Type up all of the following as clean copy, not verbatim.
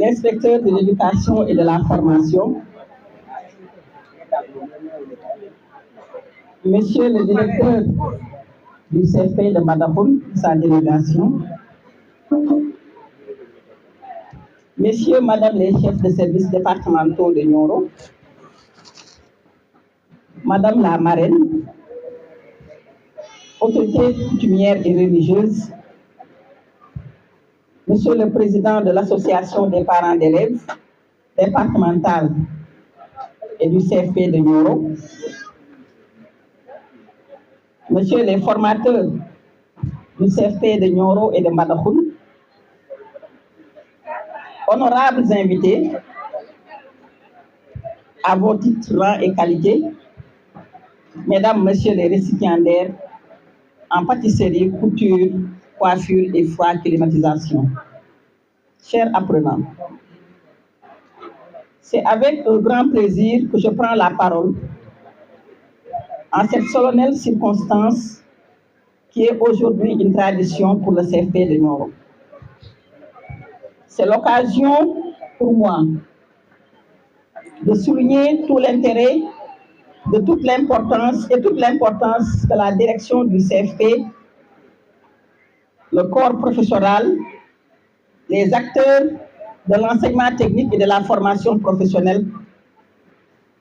l'inspecteur de l'éducation et de la formation, Monsieur le directeur du CFP de Madapoul, sa délégation, Messieurs, Madame les chefs de services départementaux de Nioro, Madame la marraine, autorités coutumières et religieuses, Monsieur le président de l'association des parents d'élèves départementale et du CFP de Nioro, Monsieur les formateurs du CFP de Nioro et de Madapoul, honorables invités, à vos titres, rangs et qualités, Mesdames, Messieurs les récipiendaires en pâtisserie, couture, coiffure et froid climatisation. Chers apprenants, c'est avec un grand plaisir que je prends la parole en cette solennelle circonstance qui est aujourd'hui une tradition pour le CFP de Nioro. C'est l'occasion pour moi de souligner tout l'intérêt, de toute l'importance que la direction du CFP, le corps professoral, les acteurs de l'enseignement technique et de la formation professionnelle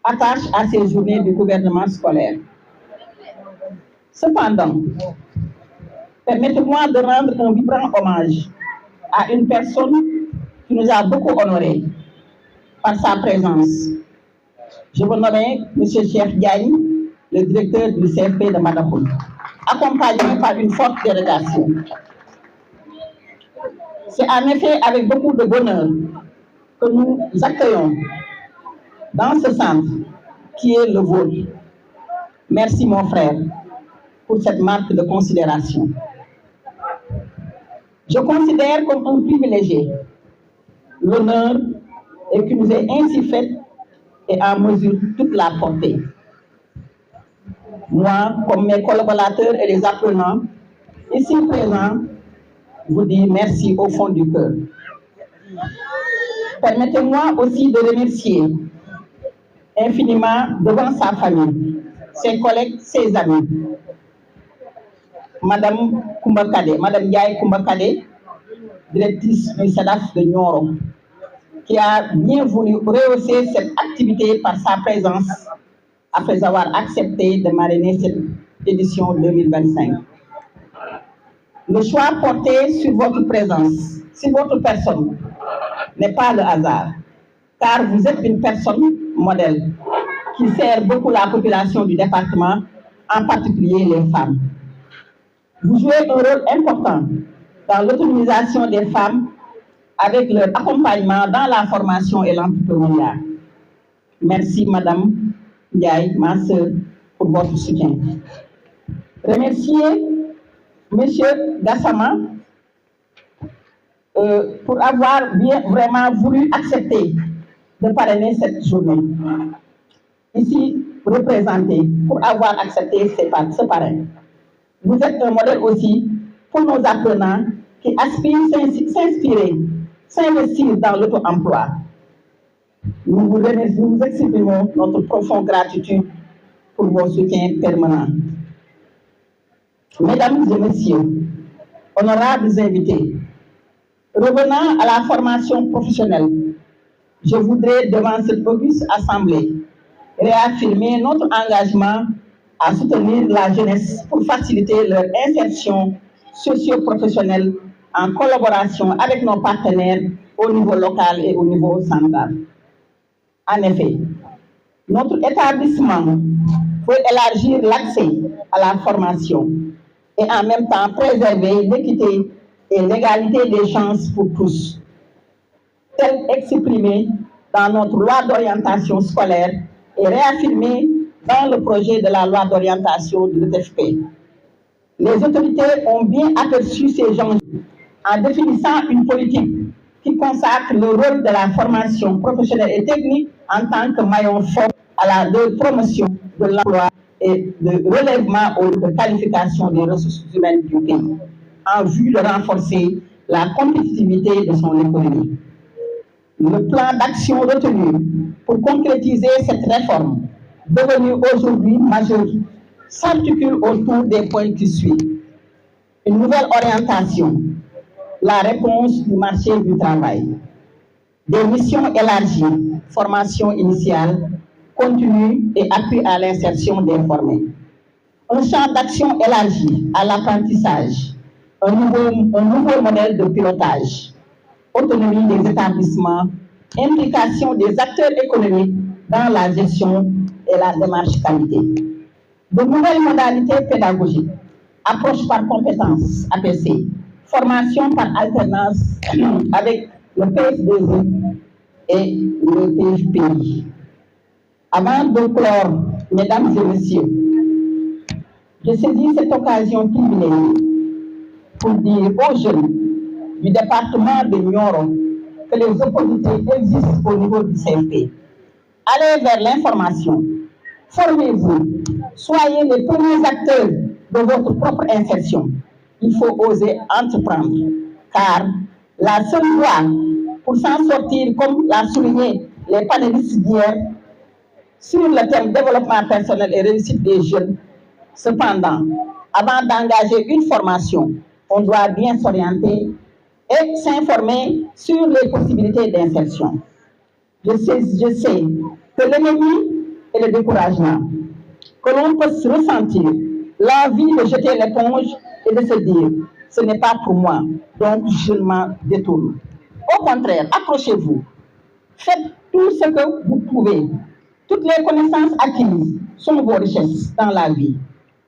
attachent à ces journées du gouvernement scolaire. Cependant, permettez-moi de rendre un vibrant hommage à une personne qui nous a beaucoup honorés par sa présence. Je vous nomme M. Cheikh Diagne, le directeur du CFP de Madapoul, accompagné par une forte délégation. C'est en effet avec beaucoup de bonheur que nous accueillons dans ce centre qui est le vôtre. Merci mon frère pour cette marque de considération. Je considère comme un privilégié l'honneur et qui nous est ainsi fait et en mesure toute la portée. Moi, comme mes collaborateurs et les apprenants, ici présents, vous dis merci au fond du cœur. Permettez-moi aussi de remercier infiniment devant sa famille, ses collègues, ses amis, Madame Koumbakade, Madame Ndiaye Koumbakade, directrice du SEDAF de Nioro, qui a bien voulu rehausser cette activité par sa présence après avoir accepté de marrainer cette édition 2025. Le choix porté sur votre présence, sur votre personne, n'est pas le hasard, car vous êtes une personne modèle qui sert beaucoup la population du département, en particulier les femmes. Vous jouez un rôle important dans l'autonomisation des femmes avec leur accompagnement dans la formation et l'entrepreneuriat. Merci Madame Ndiaye, ma sœur, pour votre soutien. Remercier Monsieur Gassama pour avoir vraiment voulu accepter de parrainer cette journée. Ici, représenté, pour avoir accepté ce parrain. Vous êtes un modèle aussi pour nos apprenants qui aspirent s'inspirer, s'investir dans l'auto-emploi. Nous vous exprimons notre profonde gratitude pour vos soutiens permanents. Mesdames et messieurs, honorables invités, revenant à la formation professionnelle, je voudrais, devant cette auguste assemblée, réaffirmer notre engagement à soutenir la jeunesse pour faciliter leur insertion socio-professionnelle en collaboration avec nos partenaires au niveau local et au niveau central. En effet, notre établissement veut élargir l'accès à la formation et en même temps préserver l'équité et l'égalité des chances pour tous, tel exprimé dans notre loi d'orientation scolaire et réaffirmé dans le projet de la loi d'orientation de l'ETFP. Les autorités ont bien aperçu ces enjeux en définissant une politique qui consacre le rôle de la formation professionnelle et technique en tant que maillon fort à la promotion de l'emploi et de relèvement de qualification des ressources humaines du pays, en vue de renforcer la compétitivité de son économie. Le plan d'action retenu pour concrétiser cette réforme, devenue aujourd'hui majeure, s'articule autour des points qui suivent. Une nouvelle orientation, la réponse du marché du travail, des missions élargies, formation initiale, continue et appui à l'insertion des formés. Un champ d'action élargi à l'apprentissage, un nouveau modèle de pilotage, autonomie des établissements, implication des acteurs économiques dans la gestion et la démarche qualité. De nouvelles modalités pédagogiques, approche par compétences, APC, formation par alternance avec le PF2E et le PFPI. Avant de clore, mesdames et messieurs, je saisis cette occasion privilégiée pour dire aux jeunes du département de Nioro que les opportunités existent au niveau du CFP. Allez vers l'information, formez-vous, soyez les premiers acteurs de votre propre insertion. Il faut oser entreprendre, car la seule voie pour s'en sortir, comme l'a souligné les panélistes d'hier, sur le thème développement personnel et réussite des jeunes. Cependant, avant d'engager une formation, on doit bien s'orienter et s'informer sur les possibilités d'insertion. Je sais que l'ennemi est le découragement, que l'on peut se ressentir, l'envie de jeter l'éponge et de se dire « ce n'est pas pour moi, donc je m'en détourne ». Au contraire, accrochez-vous, faites tout ce que vous pouvez. Toutes les connaissances acquises sont vos richesses dans la vie.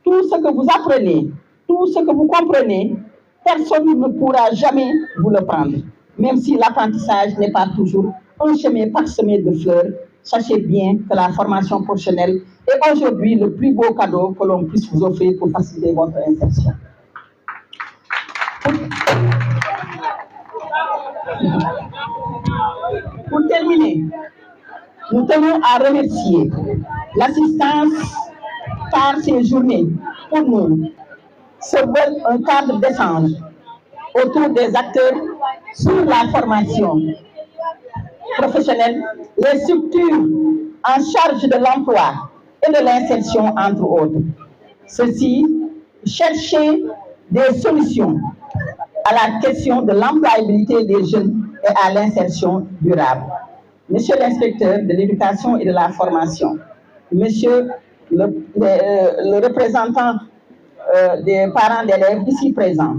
Tout ce que vous apprenez, tout ce que vous comprenez, personne ne pourra jamais vous le prendre. Même si l'apprentissage n'est pas toujours un chemin parsemé de fleurs, sachez bien que la formation professionnelle est aujourd'hui le plus beau cadeau que l'on puisse vous offrir pour faciliter votre insertion. Pour terminer, nous tenons à remercier l'assistance par ces journées. Pour nous, se veut un cadre d'échange autour des acteurs sur la formation professionnelle, les structures en charge de l'emploi et de l'insertion, entre autres. Ceci, chercher des solutions à la question de l'employabilité des jeunes et à l'insertion durable. Monsieur l'inspecteur de l'éducation et de la formation, monsieur le représentant des parents d'élèves ici présents,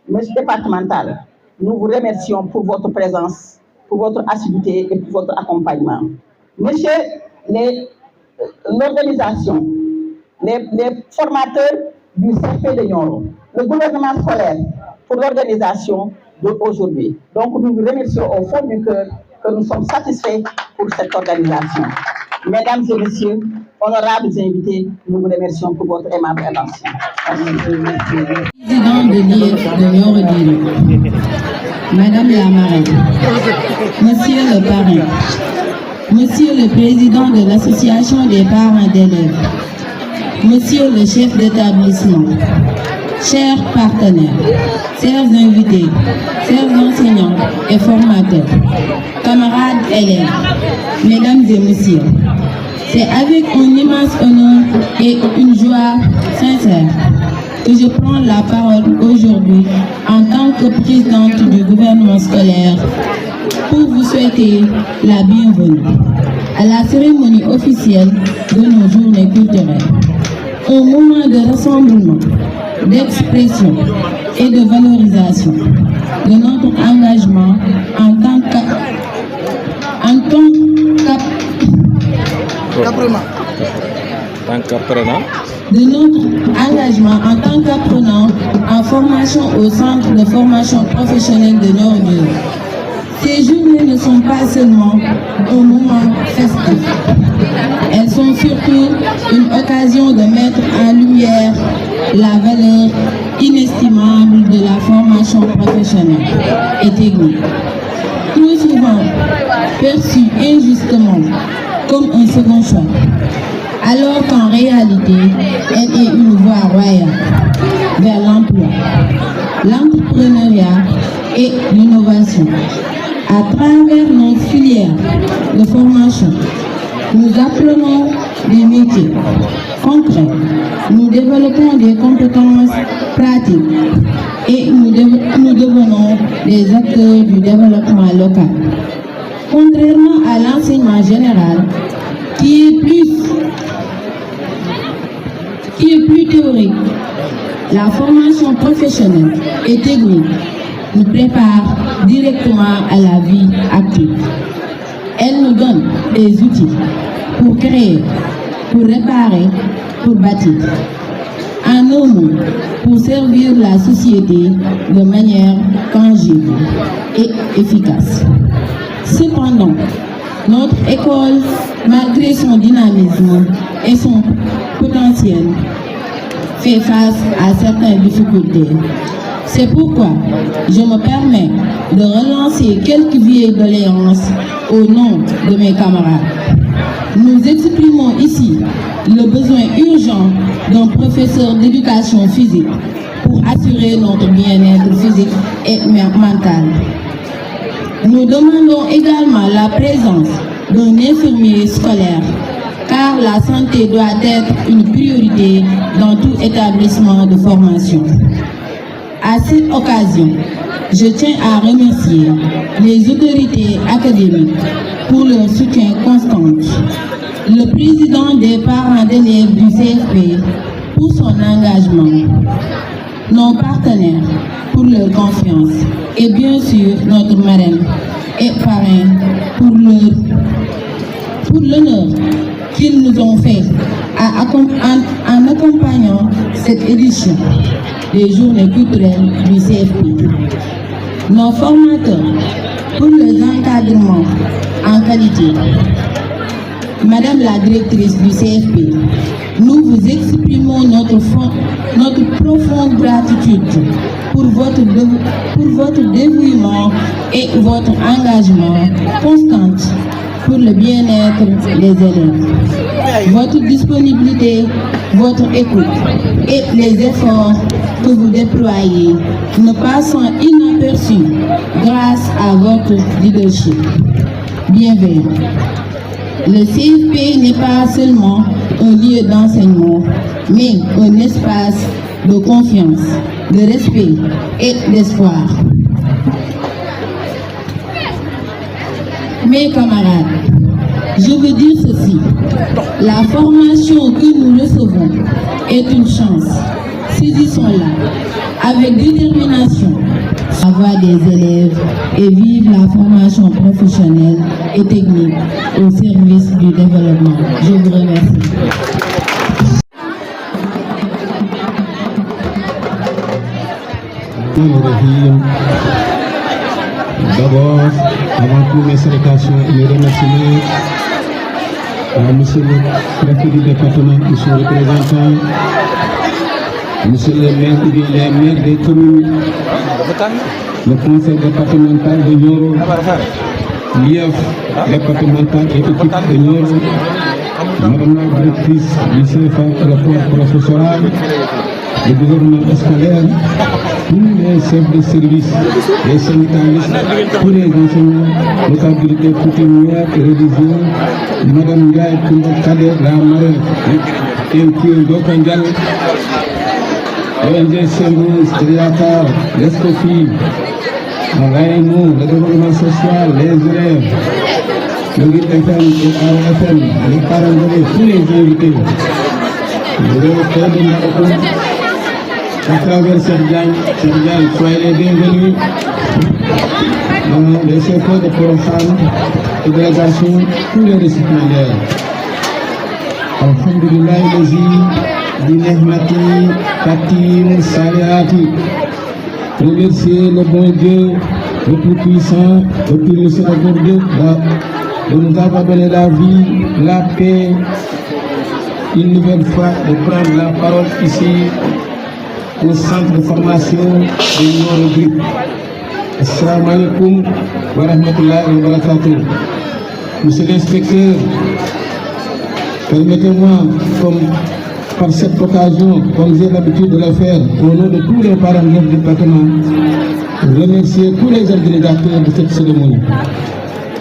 monsieur le départemental, nous vous remercions pour votre présence, pour votre assiduité et pour votre accompagnement. Monsieur l'organisation, les formateurs du CFP de Nioro, le gouvernement scolaire pour l'organisation d'aujourd'hui. Donc nous vous remercions au fond du cœur que nous sommes satisfaits pour cette organisation. Mesdames et messieurs, honorables invités, nous vous remercions pour votre aimable attention. Président de l'IF de Nioro, Madame la marraine, Monsieur le parrain, Monsieur le président de l'association des parents d'élèves, Monsieur le chef d'établissement, chers partenaires, chers invités, chers enseignants et formateurs, camarades élèves, mesdames et messieurs, c'est avec un immense honneur et une joie sincère que je prends la parole aujourd'hui en tant que présidente du gouvernement scolaire pour vous souhaiter la bienvenue à la cérémonie officielle de nos journées culturelles. Un moment de rassemblement, d'expression et de valorisation de notre engagement en tant qu'apprenant en formation au centre de formation professionnelle de Nioro. Ces journées ne sont pas seulement un moment festif. Elles sont surtout une occasion de mettre en lumière la valeur inestimable de la formation professionnelle et technique, trop souvent perçue injustement comme un second choix, alors qu'en réalité, elle est une voie royale vers l'emploi, l'entrepreneuriat et l'innovation. À travers nos filières de formation, nous apprenons des métiers concrets, nous développons des compétences pratiques et nous devenons des acteurs du développement local. Contrairement à l'enseignement général, qui est plus théorique, la formation professionnelle et technique nous prépare directement à la vie active. Elle nous donne des outils pour créer, pour réparer, pour bâtir. En un mot, pour servir la société de manière tangible et efficace. Cependant, notre école, malgré son dynamisme et son potentiel, fait face à certaines difficultés. C'est pourquoi je me permets de relancer quelques vieilles doléances au nom de mes camarades. Nous exprimons ici le besoin urgent d'un professeur d'éducation physique pour assurer notre bien-être physique et mental. Nous demandons également la présence d'un infirmier scolaire, car la santé doit être une priorité dans tout établissement de formation. À cette occasion, je tiens à remercier les autorités académiques pour leur soutien constant, le président des parents d'élèves du CFP pour son engagement, nos partenaires pour leur confiance et bien sûr notre marraine et parrain pour l'honneur qu'ils nous ont fait en accompagnant cette édition des journées culturelles du CFP. Nos formateurs pour les encadrements en qualité. Madame la directrice du CFP, nous vous exprimons notre profonde gratitude pour votre dévouement et votre engagement constant pour le bien-être des élèves. Votre disponibilité, votre écoute et les efforts que vous déployez ne passent inaperçus grâce à votre leadership bienveillant. Le CFP n'est pas seulement un lieu d'enseignement, mais un espace de confiance, de respect et d'espoir. Mes camarades, je veux dire ceci, la formation que nous recevons est une chance. Saisissons-la avec détermination, la voix des élèves et vive la formation professionnelle et technique au service du développement. Je vous remercie. D'abord, avant toutes mes salutations et mes remerciements à monsieur le préfet du département, monsieur le représentant, monsieur le maire et les maires des communes, le conseil départemental de Nioro, l'IEF départemental et équipe de Nioro, madame la directrice du CFA et le corps professoral, le gouvernement scolaire, tous les chefs de service, les syndicalistes, tous les enseignants, notabilités coutumières et religieuses, madame Ndiaye Koumba Kader, la marraine, et Dokandjal, ONG Sembous, Triakar, l'ESCOFI, l'AMO, le développement social, les élèves, le guide FM et AFM, les parents d'élèves, tous les invités, le directeur de la à travers cette gang, soyez les bienvenus. Les chefs de programme, les délégations, tous les récipiendaires. Alhamdulillah, les Dinehmati, Tatim, Saliati. Remercier le bon Dieu, le plus puissant, le plus miséricordieux, de nous avoir donné la vie, la paix, une nouvelle fois de prendre la parole ici au centre de formation de Nioro Grip. Assalamu alaikum wa rahmatullahi wa barakatuh. Monsieur l'inspecteur, permettez-moi, par cette occasion, comme j'ai l'habitude de le faire, au nom de tous les parents du département, remercier tous les organisateurs de cette cérémonie,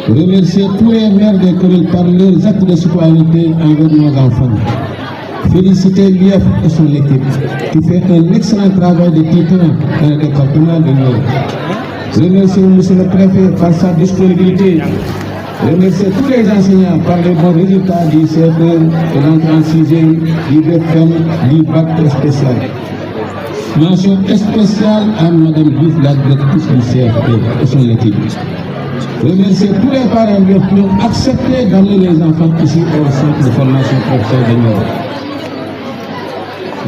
remercier tous les maires des communes par leurs actes de citoyenneté envers nos enfants, féliciter l'IEF et son équipe qui fait un excellent travail de titan dans le département de Nioro. Remercier M. le préfet par sa disponibilité. Remercier tous les enseignants par les bons résultats du CFE, de l'entrée en 6e, du BFM, du bac spécial. Mention spéciale à Mme Diouf, la directrice du CFE et son équipe. Remercier tous les parents qui ont accepté d'amener les enfants ici au centre de formation professionnelle de Nioro.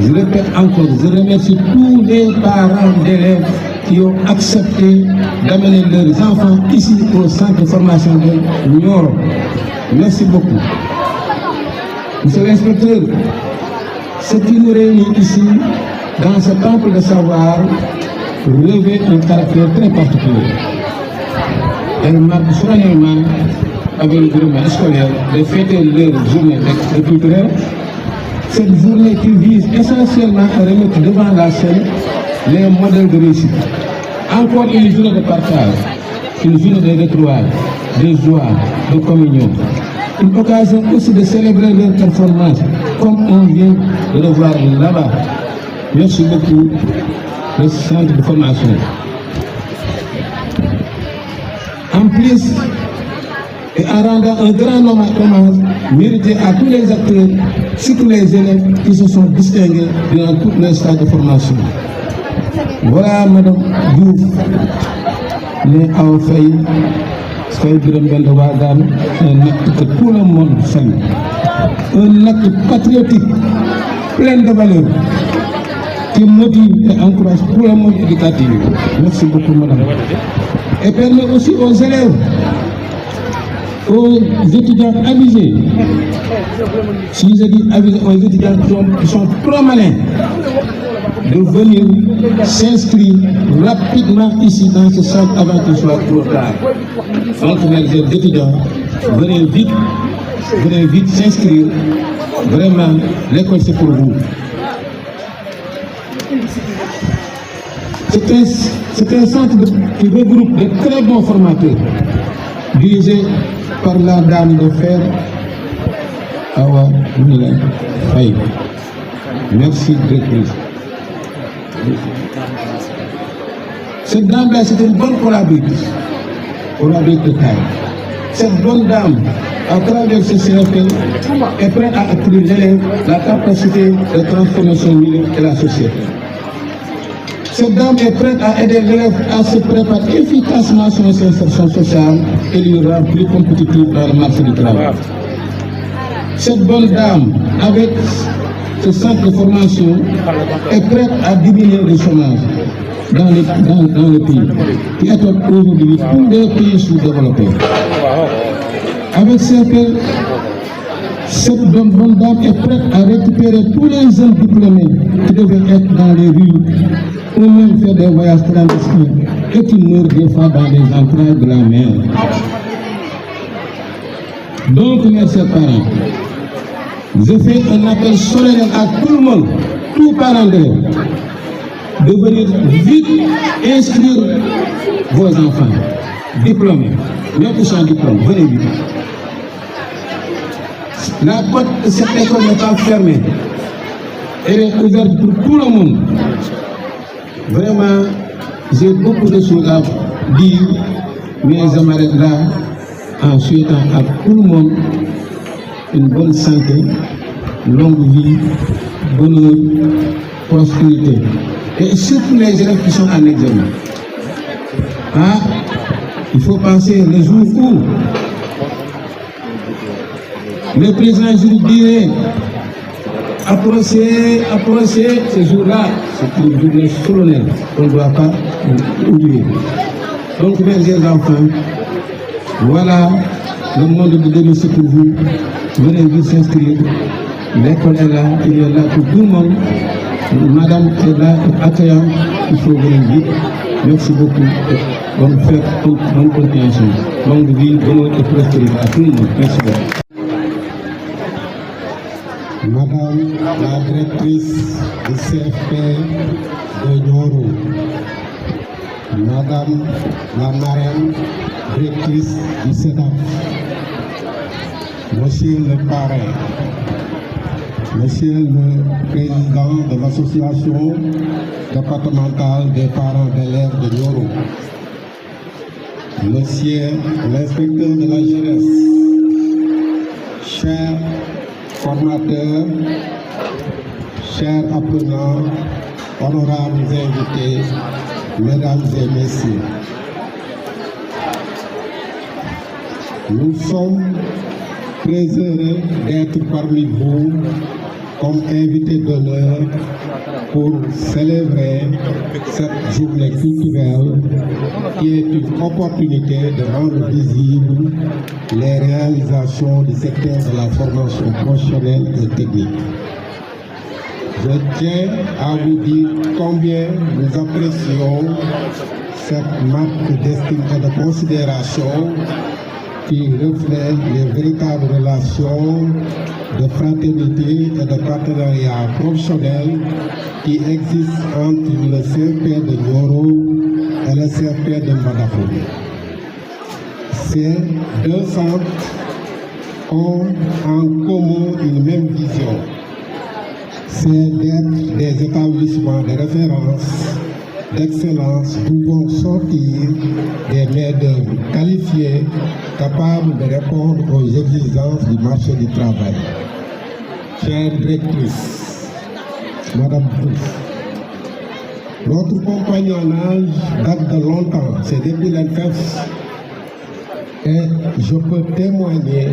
Je répète encore, je remercie tous les parents d'élèves qui ont accepté d'amener leurs enfants ici au centre de formation de Nioro. Merci beaucoup. Monsieur l'inspecteur, ce qui nous réunit ici, dans ce temple de savoir, revêt un caractère très particulier. Elle marque solennellement, avec le gouvernement scolaire, de fêter leur journée culturelle. Cette journée qui vise essentiellement à remettre devant la scène les modèles de réussite. Encore une journée de partage, une journée de retrouvailles, de joie, de communion. Une occasion aussi de célébrer leurs performances, comme on vient de le voir là-bas. Merci beaucoup, le centre de formation. En plus, et en rendant un grand hommage mérité à tous les acteurs, surtout les élèves qui se sont distingués durant tout le stade de formation. Voilà Mme Diouf, née à Ofaï, un acte que tout le monde salue. Un acte patriotique, plein de valeurs, qui motive et encourage tout le monde éducatif. Merci beaucoup, madame. Et permet aussi aux élèves, aux étudiants avisés, si je dis avisés, aux étudiants qui sont trop malins, de venir s'inscrire rapidement ici dans ce centre avant qu'il soit trop tard. Donc, les étudiants, venez vite s'inscrire. Vraiment, l'école c'est pour vous. C'est un centre qui regroupe de très bons formateurs, dirigé par la dame de fer Awa Moulin Faye. Merci, directrice. Cette dame-là, c'est une bonne collaboratrice de taille. Cette bonne dame, à travers ce CFP, est prête à accueillir l'élève la capacité de transformer son milieu et la société. Cette dame est prête à aider l'élève à se préparer efficacement à son insertion sociale et lui rendre plus compétitif dans le marché du travail. Cette bonne dame, avec ce centre de formation, est prête à diminuer le chômage dans le pays, qui est aujourd'hui tous les pays sous-développés. Avec cette bonne dame est prête à récupérer tous les jeunes diplômés qui devaient être dans les rues ou même faire des voyages clandestins et qui meurent des fois dans les entrailles de la mer. Donc, mes chers parents, je fais un appel solennel à tout le monde, tous parents d'élèves, de venir vite inscrire vos enfants diplômés, même qui sont diplômés, venez vite. La porte de cette école n'est pas fermée, elle est ouverte pour tout le monde. Vraiment, j'ai beaucoup de choses à dire, mais je m'arrête là en souhaitant à tout le monde une bonne santé, longue vie, bonheur, prospérité. Et surtout les élèves qui sont en examen. Ah, il faut penser le jour où le président dirait approcher ce jour-là, c'est une journée solennelle qu'on ne doit pas oublier. Donc, mes chers enfants, voilà le monde de demain, c'est pour vous. Venez vous s'inscrire. L'école est là, il est là pour tout le monde. Madame est là, accueillant, il faut venir vite. Merci beaucoup. Bonne fête, bonne continuation. Longue vie, bonheur et prospérité à tout le monde. Merci beaucoup. Madame la directrice du CFP de Nioro, Madame la marraine, directrice du CEDAF, Monsieur le parrain, Monsieur le président de l'association départementale des parents d'élèves de Nioro, Monsieur l'inspecteur de la jeunesse, chers formateurs, chers apprenants, honorables invités, mesdames et messieurs, nous sommes très heureux d'être parmi vous comme invités d'honneur pour célébrer cette journée culturelle qui est une opportunité de rendre visibles les réalisations du secteur de la formation professionnelle et technique. Je tiens à vous dire combien nous apprécions cette marque d'estime et de considération qui reflète les véritables relations de fraternité et de partenariat professionnel qui existent entre le CFP de Nioro et le CFP de Mbadakhoune. Ces deux centres ont en commun une même vision, c'est d'être des établissements de référence, d'excellence pouvant sortir des main-d'œuvre qualifiées, capables de répondre aux exigences du marché du travail. Chère directrice, Madame Diouf, notre compagnonnage date de longtemps, c'est depuis l'ENFEF, et je peux témoigner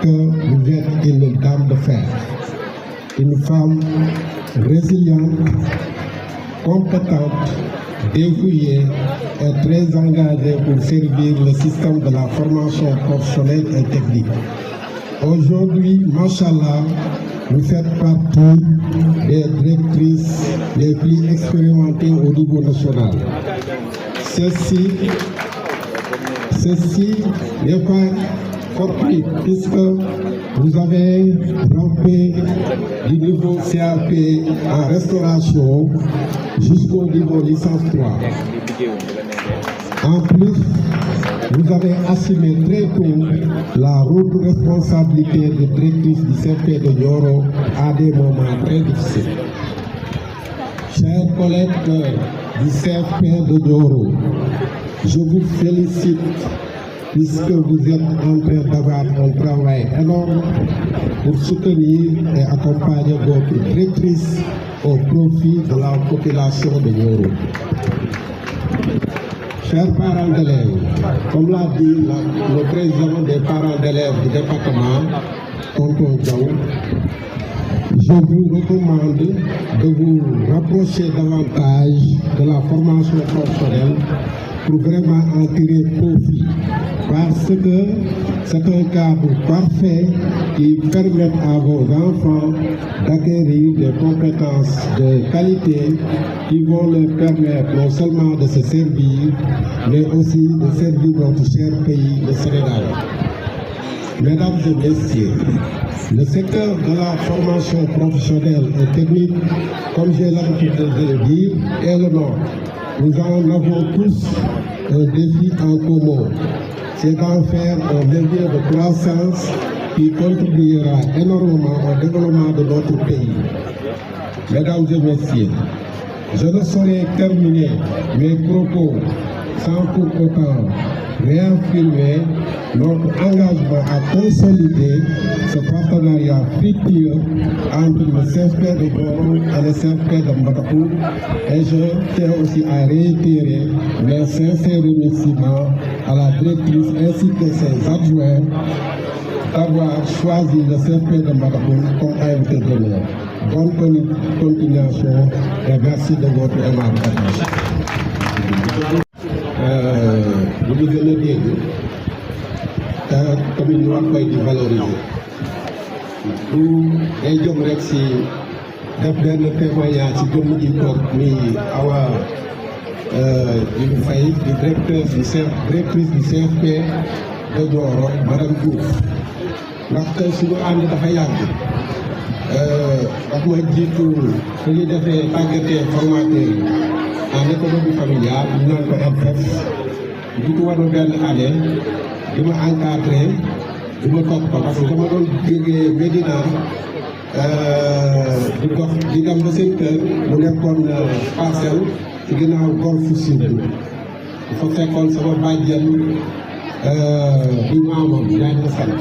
que vous êtes une dame de fer, une femme résiliente, compétente, dévouée et très engagée pour servir le système de la formation professionnelle et technique. Aujourd'hui, machallah, vous faites partie des directrices les plus expérimentées au niveau national. Ceci n'est pas fortuit puisque vous avez rampé du niveau CAP en restauration jusqu'au niveau licence 3. En plus, vous avez assumé très tôt la haute responsabilité de directrice du CFP de Nioro à des moments très difficiles. Chers collègues du CFP de Nioro, je vous félicite puisque vous êtes en train d'avoir un travail énorme pour soutenir et accompagner votre directrice au profit de la population de Nioro. Chers parents d'élèves, comme l'a dit le président des parents d'élèves du département, Tonton Diaw, je vous recommande de vous rapprocher davantage de la formation professionnelle pour vraiment en tirer profit, parce que c'est un cadre parfait qui permet à vos enfants d'acquérir des compétences de qualité qui vont leur permettre non seulement de se servir, mais aussi de servir notre cher pays, le Sénégal. Mesdames et messieurs, le secteur de la formation professionnelle et technique, comme j'ai l'habitude de le dire, est le nôtre. Nous en avons tous un défi en commun, c'est d'en faire un levier de croissance qui contribuera énormément au développement de notre pays. Mesdames et messieurs, je ne saurais terminer mes propos sans pour autant réaffirmer notre engagement à consolider ce partenariat fructueux entre le CFP de Nioro et le CFP de Mbadakhoune, et je tiens aussi à réitérer mes sincères remerciements à la directrice ainsi que ses adjoints d'avoir choisi le CFP de Mbadakhoune comme invité d'honneur. Bonne continuation et merci de votre aimable attention. Lu ñu gën a dégg te tamit ñu war koy di valoriser du day jóg rek si def benn témoignage ci jëmm ji toog muy Awa Diouf Faye di directrice du CFP de Nioro madame Diouf ndax suñu ànd dafa yàgg daf ma jiitu su ñu defee tàggatee formateur yi en économie familiale ñu naan ko EPF di ko waroon benn année di ma encadré di ma topp ko parce que dama doon jógee Médina di dox di dem ba seen kër mu nekkoon Parcelles ci ginnaaw Golf Sud dafa fekkoon sama bàjjen di maamam yaa ngi sant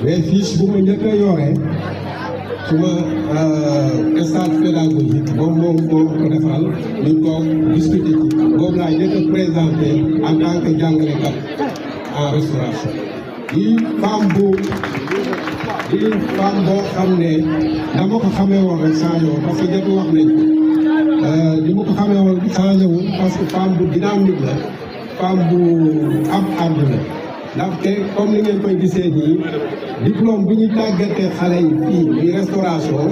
mais fiche bu ma njëkk a yore suma stage pédagogique moom ko defal ñu toog discuter ci boobu laa njëkk a présenté en tant que jàngalekat en restauration di femme boo xam ne dama ko xamee woon rek changé woon parce que ñëpp wax nañ ko li ma ko xamee woon changé wul parce que femme bu dynamique la femme bu am àdduna ndaxte comme ni ngeen koy gisee nii diplôme bi ñu tàggatee xale yi fii muy restauration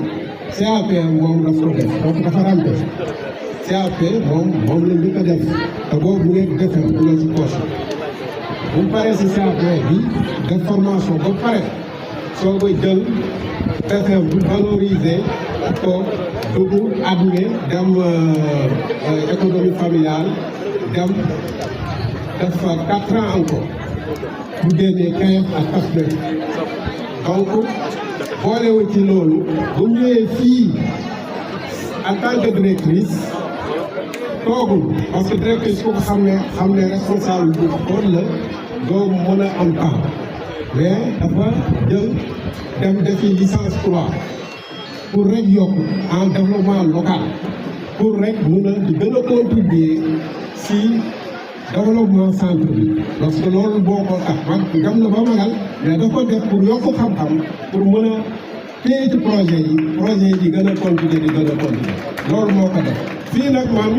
CAP moom daf ko def donc dafa rampe CAP moom la ñu ko def te boobu ngeen defee bu la ci poche bu mu paree si CAP bi def formation ba pare soo koy jël fexe bu valoriser ko dugg admis dem économie familiale dem def fa 4 ans encore bu génnee KF ak CAF donc boolewu ci loolu bu ñëwee fii en tant que directrice toogul parce que directrice ku ko xam ne responsable bu kon la doo mën a am temps mais dafa jël dem defi licence 3 pour rek yokk en développement local pour rek mun a di gën a contribuer si développement centre bi parce que loolu boo ko tax man dem na ba magal mais da ko def pour yokk xam-xam pour mën a téye ci projet yi di gën a continuer loolu moo ko def fii nag man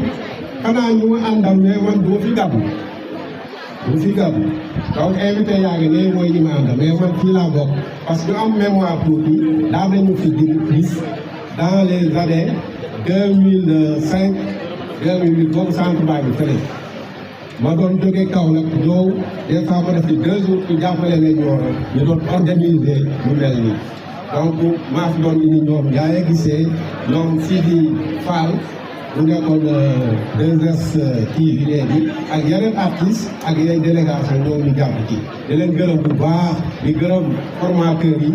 xanaa ñu ma àndal mais man du ma fi gàbbu donc invité yaa ngi ne mooy ñi ma àndal mais man fii laa bokk parce que am mémoire tuuti daa nañu fi gis dans les années 2005 2008 boobu centre baa ngi fële ma doon jógee Kaolack ñëw des fois ma def ci 2 jours ñu jàppale leen ñu doon organiser lu mel nii donc maa fi doon indi ñoom yaa gisee ñoom Sidi Fall bu nekkoon 2S TV léegi ak yeneen artistes ak yeneen délégation ñoom ñu jàpp ci di leen gërëm bu baax di gërëm formateurs yi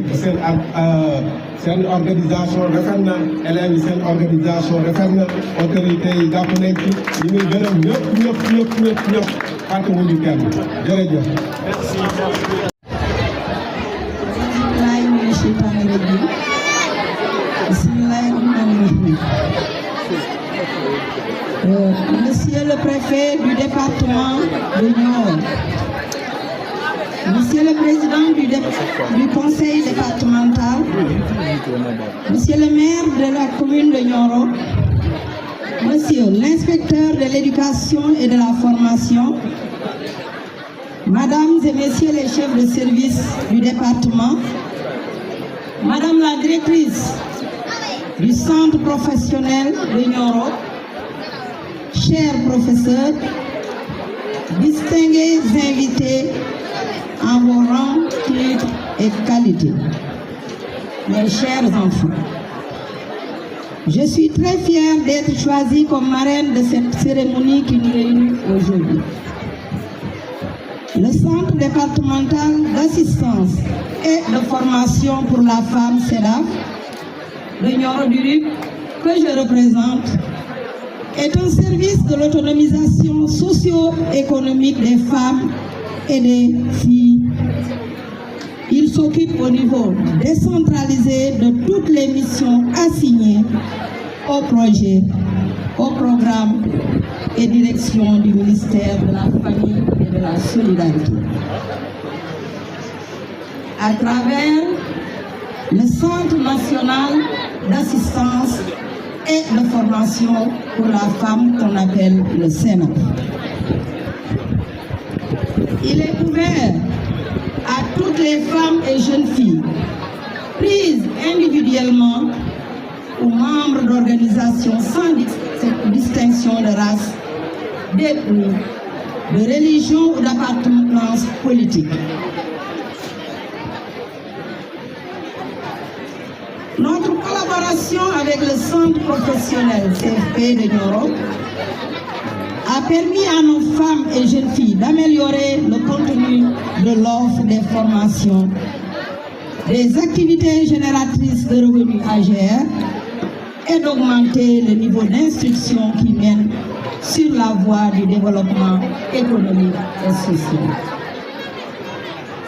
seen organisation rafet na élèves yi seen organisation rafet na autorités yi jàpp nañ ci ñu ngi gërëm ñëpp fàttewuñu kenn jërëjëf. Monsieur le préfet du département de Nioro, Monsieur le président du conseil départemental, Monsieur le maire de la commune de Nioro, Monsieur l'inspecteur de l'éducation et de la formation, Mesdames et Messieurs les chefs de service du département, Madame la directrice du centre professionnel de Nioro, chers professeurs, distingués invités en vos rangs, titres et qualités, mes chers enfants, je suis très fière d'être choisie comme marraine de cette cérémonie qui nous réunit aujourd'hui. Le centre départemental d'assistance et de formation pour la femme CEDAF de Nioro-du-Rip, que je représente, est un service de l'autonomisation socio-économique des femmes et des filles. Il s'occupe au niveau décentralisé de toutes les missions assignées au projet, au programme et direction du ministère de la Famille et de la Solidarité. À travers le Centre national d'assistance et de formation pour la femme qu'on appelle le CNAF. Il est ouvert à toutes les femmes et jeunes filles, prises individuellement ou membres d'organisations sans distinction de race, d'ethnie, de religion ou d'appartenance politique. Notre collaboration avec le centre professionnel CFP de Nioro a permis à nos femmes et jeunes filles d'améliorer le contenu de l'offre des formations, des activités génératrices de revenus AGR et d'augmenter le niveau d'instruction qui mène sur la voie du développement économique et social.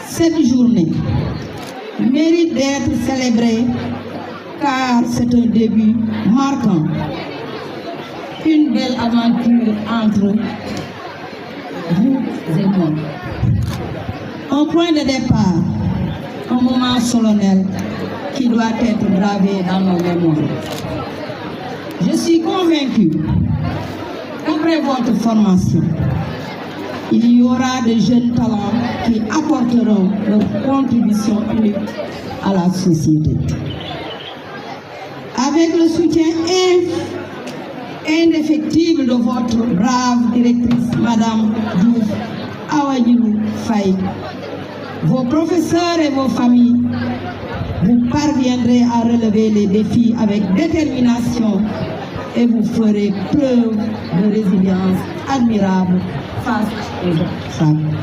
Cette journée mérite d'être célébrée car c'est un début marquant, une belle aventure entre vous et moi. Un point de départ, un moment solennel qui doit être gravé dans nos mémoires. Je suis convaincue qu'après votre formation, il y aura de jeunes talents qui apporteront leur contribution unique à la société. Avec le soutien indéfectible de votre brave directrice, Madame Diouf Awadjilou Faye, vos professeurs et vos familles, vous parviendrez à relever les défis avec détermination et vous ferez preuve de résilience admirable face aux obstacles.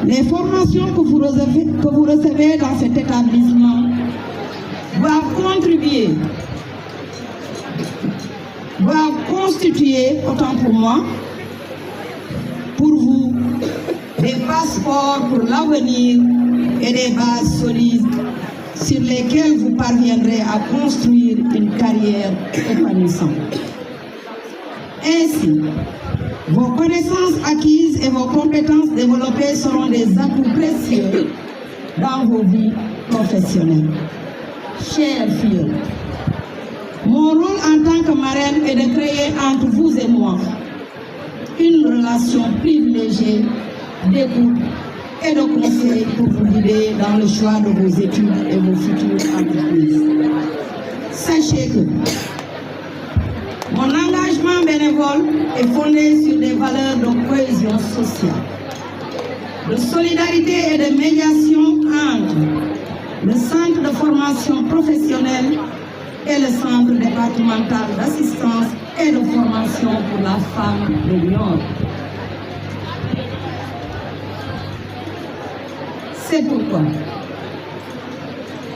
Les formations que vous recevez dans cet établissement doivent constituer, autant pour moi, pour vous, des passeports pour l'avenir et des bases solides sur lesquelles vous parviendrez à construire une carrière épanouissante. Ainsi, vos connaissances acquises et vos compétences développées seront des atouts précieux dans vos vies professionnelles. Chères filles, mon rôle en tant que marraine est de créer entre vous et moi une relation privilégiée d'écoute et de conseil pour vous guider dans le choix de vos études et vos futures entreprises. Sachez que mon engagement bénévole est fondé sur des valeurs de cohésion sociale, de solidarité et de médiation entre le centre de formation professionnelle et le centre départemental d'assistance et de formation pour la femme de Nioro. C'est pourquoi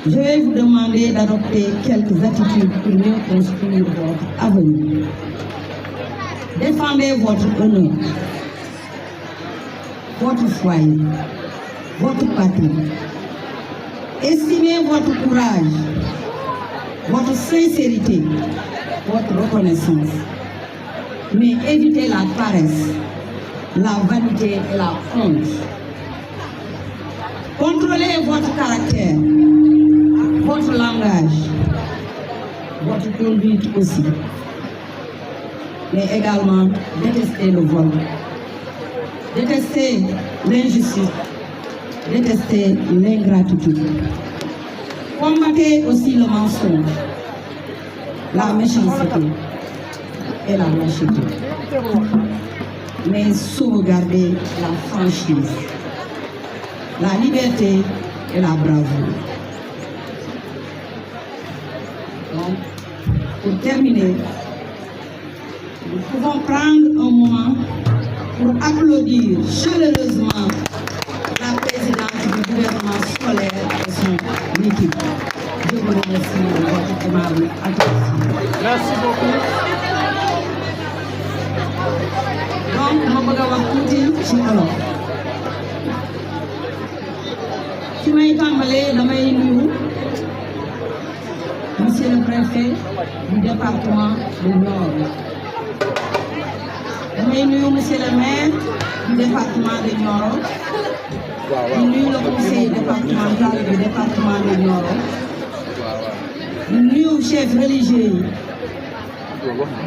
je vais vous demander d'adopter quelques attitudes pour mieux construire votre avenir. Défendez votre honneur, votre foyer, votre patrie. Estimez votre courage, votre sincérité, votre reconnaissance. Mais évitez la paresse, la vanité et la honte. Contrôlez votre caractère, votre langage, votre conduite aussi. Mais également, détestez le vol, détestez l'injustice, détestez l'ingratitude. Combattez aussi le mensonge, la méchanceté et la lâcheté. Mais sauvegardez la franchise, la liberté et la bravoure. Donc, pour terminer, nous pouvons prendre un moment pour applaudir chaleureusement la présidente du gouvernement scolaire et son équipe. Je vous remercie de votre aimable attention. Merci beaucoup. Donc, je vais vous dire ci olof. Ci may tàmbalee damay nuyu monsieur le préfet du département de Nioro. Damay nuyu monsieur le maire du département de Nioro. Di nuyu le conseil départemental du département de Nioro. Di nuyu chef religieux yi.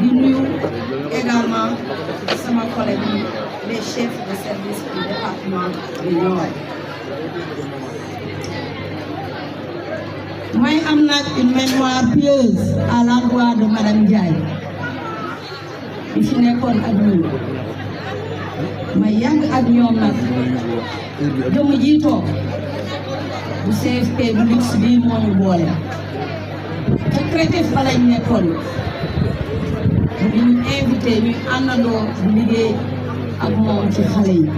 Di nuyu également sama collègue les chefs de service du département de Nioro. May am nag une mémoire pieuse à l'endroit de Madame Ndiaye bi fi nekkoon ak ñun may yàgg ak ñoom nag jëmm ji toog bu CFP bu luxe bi moo ñu boole ca CRETEF fa lañ nekkoon ñu invité ñuy àndandoo di liggéey ak moom ci xale yi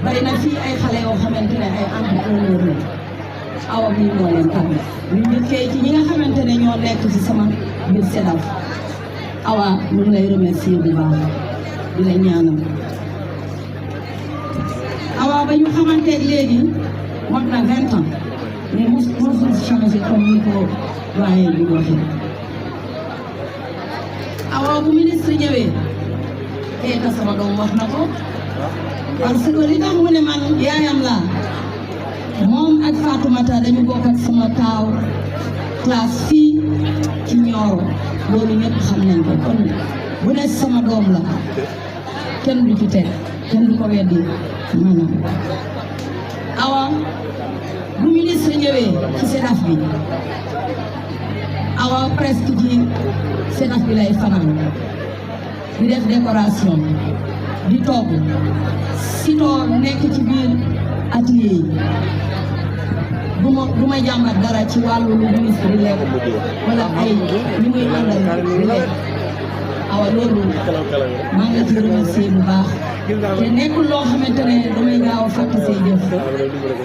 bari na fii ay xale yoo xamante ne ay entrepreneur la awa mi moo leen tànn ñu njëkkee ci ñi nga xamante ne ñoo nekk ci sama biir SEDAF awa ñu ngi lay remercier bu baax di la ñaanal awa ba ñu xamante léegi mot na 20 ans mais mosul changé comme ni ko doyen bi waxee awa bu ministre ñëwee Keita sama doom wax na ko parce que li tax mu ne man yaayam laa moom ak Fatoumata dañu bokk ak sama taaw classe fii ci Nioro loolu ñëpp xam nañ ko kon bu ne sama doom la kenn du ci teg kenn du ko weddi maanaam awa bu ministre ñëwee ci SEDAF bi awa presque ci SEDAF bi lay fanaan di def décoration di togg sitoo nekk ci biir atelier yi du ma jàmbat dara ci wàllu lu ministre di lekk wala ay ñu muy àndal di lekk awa loolu maa ngi ci remercier bu baax te nekkul loo xamante ne damay gaaw a fàtte say jëf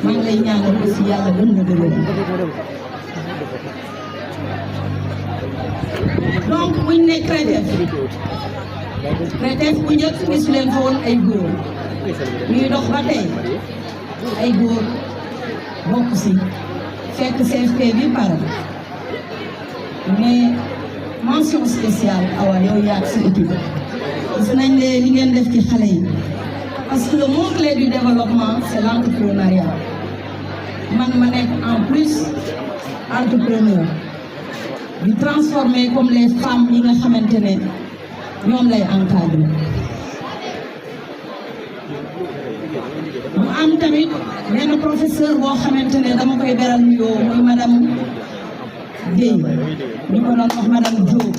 maa ngi lay ñaanal aussi yàlla gën nga dëgër donc buñ ne CRETEF bu njëkk gis leen fa woon ay góor ñuy dox ba tey ay góor bokk si fekk CFP bi pare mais mention spéciale awa yow yaag si équipe gis nañ ne li ngeen def ci xale yi parce que le mot clé du développement c'est l'entrepreneuriat man ma nekk en plus entrepreneur di transformer comme les femmes yi nga xamante ne ñoom lay encadrer mu am tamit benn professeur boo xamante ne dama koy beral nuyoo muy madame Guèye ñu ko doon wax madame Diop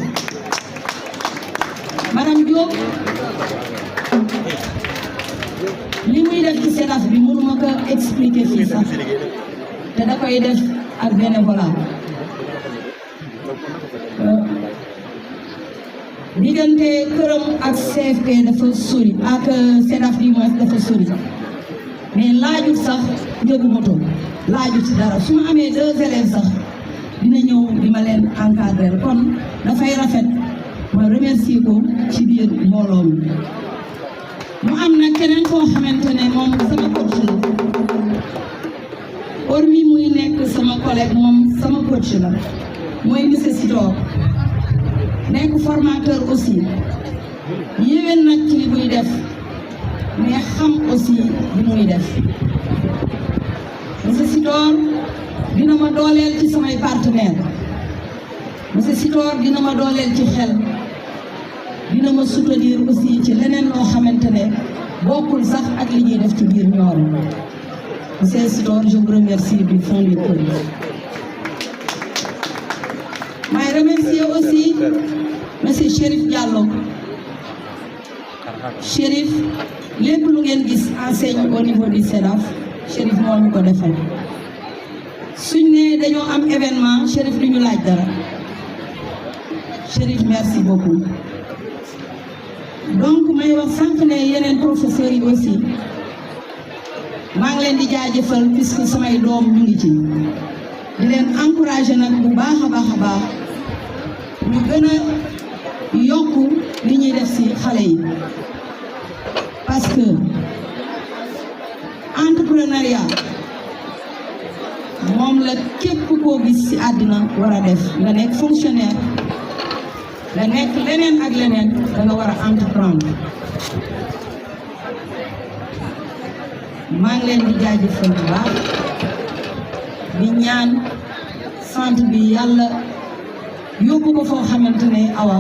madame Diop li muy def ci SEDAF bi mënuma ko expliquer fii sax te da koy def ak bénévolat diggante këram ak CFP dafa sori ak SEDAF bi mooy dafa sori mais laajut sax njëgu moto laajut ci dara su ma amee 2 élèves sax dina ñëw di ma leen encadrer kon dafay rafet ma remercier ko ci biir mbooloo mi mu am nag keneen koo xamante ne moom sama coach la hormis muy nekk sama collègue moom sama coach la mooy monsieur Sidor nekk formateur aussi yéwén nag ci li muy def mais xam aussi li muy def monsieur Sidor dina ma dooleel ci samay partenaire monsieur Sidor dina ma dooleel ci xel dina ma soutenir aussi ci leneen loo xamante ne bokkul sax ak li ñuy def ci biir Nioro monsieur Sidor je vous remercie du fond du cœur. may remercier aussi monsieur Chérif Diallo Chérif lépp lu ngeen gis enseigne au niveau du SEDAF Chérif moo ñu ko defal suñ ne dañoo am événement Chérif du ñu laaj dara Chérif merci beaucoup donc may wax sànq ne yeneen professeurs yi aussi maa ngi leen di jaajëfal puisque samay doom ñu ngi ci di leen encourager nag bu baax a baax a baax ñu gën a yokku li ñuy def ci xale yi parce que entrepreneuriat moom la képp koo gis ci àddina war a def nga nekk fonctionnaire nga nekk leneen ak leneen da nga war a entreprendre maa ngi leen di jaajëfal bu baax di ñaan centre bi yàlla yóbbu ko foo xamante ne awa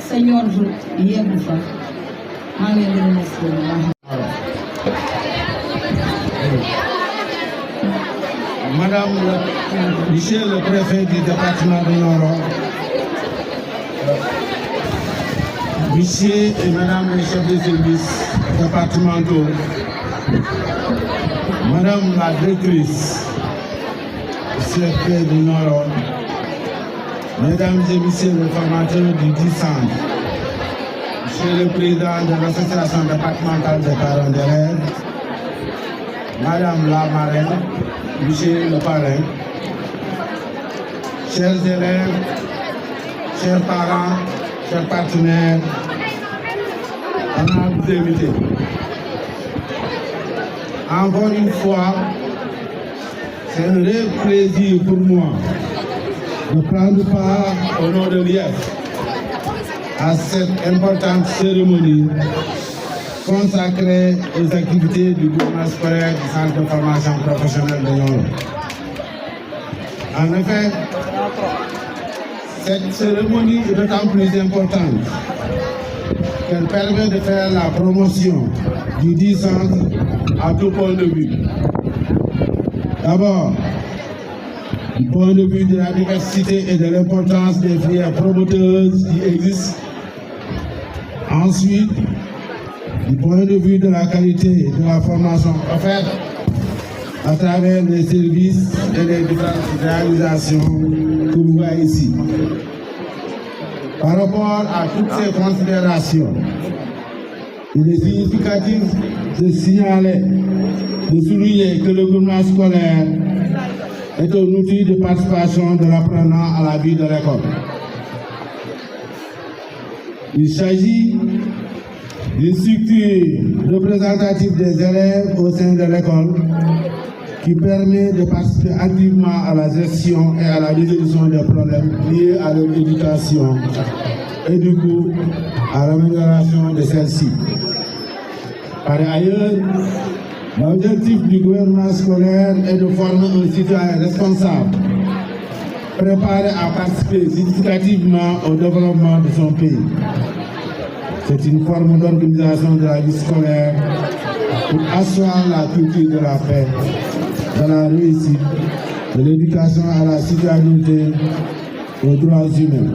sa ñoon fu yeggu fa maa ngi leen di remercier bu baax. Madame, Monsieur le préfet du département de Nioro, Monsieur et Madame les chefs de service départementaux, Madame la directrice, CFP du Nord, mesdames et messieurs les formateurs du 10 centre, monsieur le président de l'association départementale des parents d'élèves, madame la marraine, monsieur le parrain, chers élèves, chers parents, chers partenaires, honorables invités. Encore une fois, c'est un réel plaisir pour moi de prendre part au nom de l'IEF à cette importante cérémonie consacrée aux activités du gouvernement scolaire du Centre de formation professionnelle de Nioro. En effet, cette cérémonie est d'autant plus importante qu'elle permet de faire la promotion du 10 centre à tout point de vue. D'abord, du point de vue de la diversité et de l'importance des filières promoteuses qui existent. Ensuite, du point de vue de la qualité de la formation offerte à travers les services et les différentes réalisations que vous voyez ici. Par rapport à toutes ces considérations, il est significatif de signaler, de souligner que le gouvernement scolaire est un outil de participation de l'apprenant à la vie de l'école. Il s'agit d'une structure représentative des élèves au sein de l'école qui permet de participer activement à la gestion et à la résolution des problèmes liés à leur éducation et du coup à l'amélioration de celle-ci. Par ailleurs, l'objectif du gouvernement scolaire est de former un citoyen responsable, préparé à participer significativement au développement de son pays. C'est une forme d'organisation de la vie scolaire pour asseoir la culture de la paix, de la réussite, de l'éducation à la citoyenneté, aux droits humains.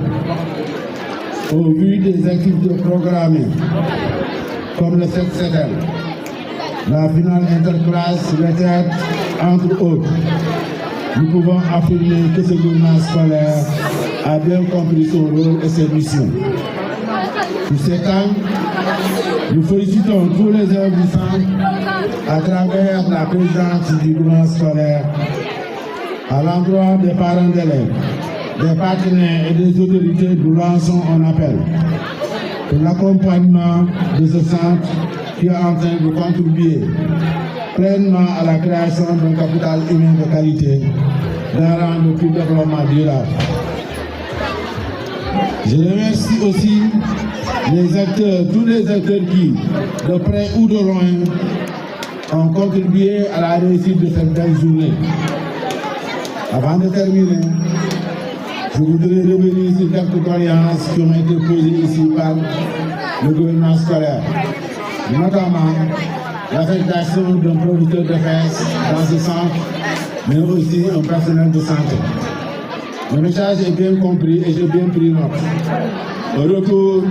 Au vu des activités programmées, comme le 7-7L, la finale interclasse, peut-être, entre autres, nous pouvons affirmer que ce gouvernement scolaire a bien compris son rôle et ses missions. Pour ces temps, nous félicitons tous les élèves du centre à travers la présidence du gouvernement scolaire, à l'endroit des parents d'élèves, des partenaires et des autorités. Nous lançons un appel pour l'accompagnement de ce centre qui est en train de contribuer pleinement à la création d'un capital humain de qualité garant le plus développement durable. Je remercie aussi les acteurs, tous les acteurs qui, de près ou de loin, ont contribué à la réussite de cette belle journée. Avant de terminer, je voudrais revenir sur quelques doléances qui ont été posées ici par le gouvernement scolaire, notamment l'affectation d'un producteur de fesses dans ce centre, mais aussi un personnel de santé. Le message est bien compris et j'ai bien pris note. Au retour,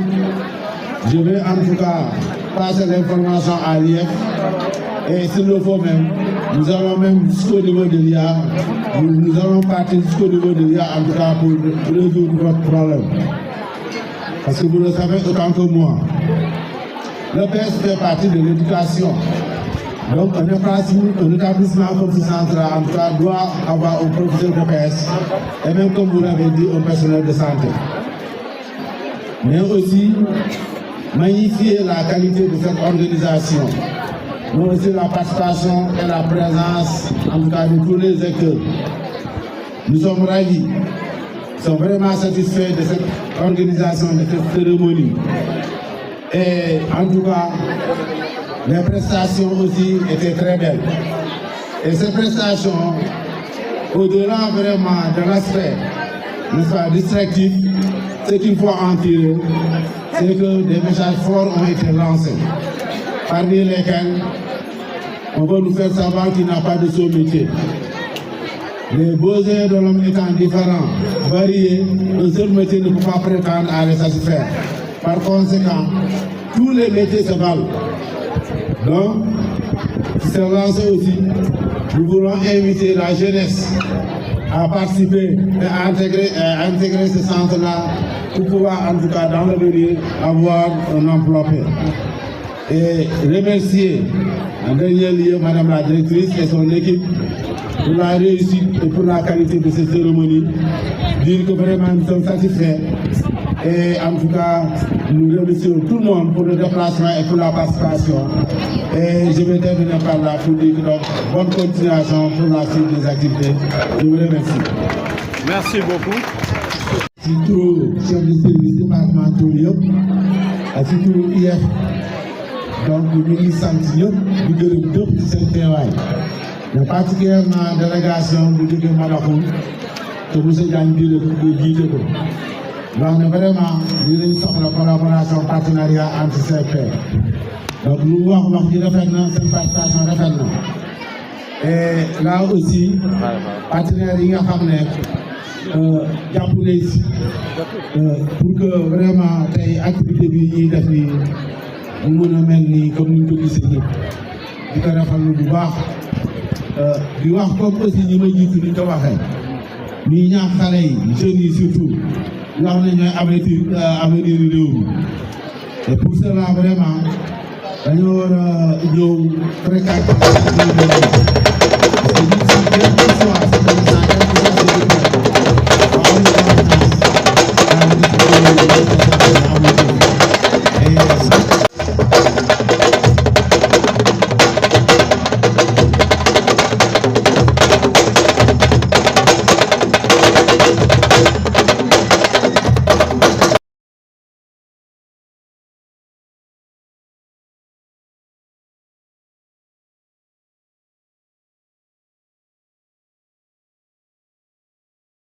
je vais en tout cas passer l'information à l'IEF et s'il le faut même, nous allons même jusqu'au niveau de l'IA, nous allons partir jusqu'au niveau de l'IA en tout cas pour résoudre votre problème. Parce que vous le savez autant que moi, le PS fait partie de l'éducation. Donc un établissement comme ce centre-là, en tout cas, doit avoir un professeur de PS et même comme vous l'avez dit, un personnel de santé. Mais aussi magnifier la qualité de cette organisation, mais aussi la participation et la présence, en tout cas, de tous les acteurs. Nous sommes ravis, nous sommes vraiment satisfaits de cette organisation, de cette cérémonie. Et en tout cas, les prestations aussi étaient très belles. Et ces prestations, au-delà vraiment de l'aspect, n'est-ce pas, distractif, ce qu'il faut en tirer, c'est que des messages forts ont été lancés, parmi lesquels on va nous faire savoir qu'il n'y a pas de sous-métier. Les besoins de l'homme étant différents, variés, un seul métier ne peut pas prétendre à les satisfaire. Par conséquent, tous les métiers se valent. Donc, qui s'est lancé aussi, nous voulons inviter la jeunesse à participer et à intégrer ce centre-là pour pouvoir, en tout cas, dans l'avenir, avoir un emploi plein. Et remercier en dernier lieu Madame la directrice et son équipe pour la réussite et pour la qualité de cette cérémonie. Dire que vraiment nous sommes satisfaits. Et en tout cas, nous remercions tout le monde pour le déplacement et pour la participation. Et je vais terminer par là pour dire que donc, bonne continuation pour la suite des activités. Je vous remercie. Merci beaucoup. Surtout, chef de service départemental, surtout IF. Donc, nous nous sentons nous devons de cette travail. Mais particulièrement la délégation de Madakoum, que M. Djandi le guide. Donc, vraiment, nous sommes la collaboration, partenariat entre ces pairs. Donc, nous voyons que cette participation est. Et là aussi, partenariat japonais pour que vraiment les activités bi def ni mu mën a mel ni comme ni ñu ko gisee ñëpp di ko rafetlu bu baax di wax comme aussi ñi ma jiitu ni ko waxee ñuy ñaax xale yi jeunes yi surtout nga xam ne ñooy avenir réew mi et pour cela vraiment dañoo war a ñëw fréquenter parce que